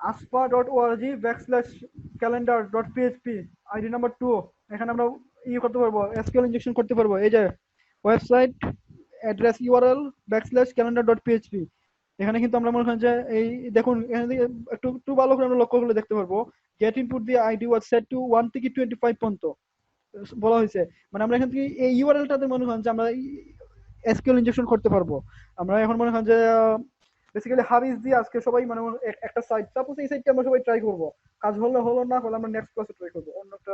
aspa.org/calendar.php আইডি নাম্বার 2, এখানে আমরা করতে পারবো, এসকিউএল ইনজেকশন করতে পারবো। এই যে ওয়েবসাইট অ্যাড্রেস url/calendar.php, এখানে কিন্তু আমরা মনে করেন যে এই দেখুন এখানে থেকে একটু ভালো করে আমরা লক্ষ্য করলে দেখতে পারবো, গেট ইনপুট দিয়ে আইডি ওয়াজ সেট টু 1 থেকে 25 পর্যন্ত বলা হয়েছে, মানে আমরা এখান থেকে এই ইউআরএলটাতে মনে করেন যে আমরা এসকিউএল ইনজেকশন করতে পারবো। আমরা এখন মনে করেন যে বেসিক্যালি হাবিস দিয়ে আজকে সবাই মানে একটা সাইট, সাপোজ এই সাইটটা আমরা সবাই ট্রাই করবো, কাজ হলো না হলে আমরা নেক্সট ক্লাসে ট্রাই করবো অন্য একটা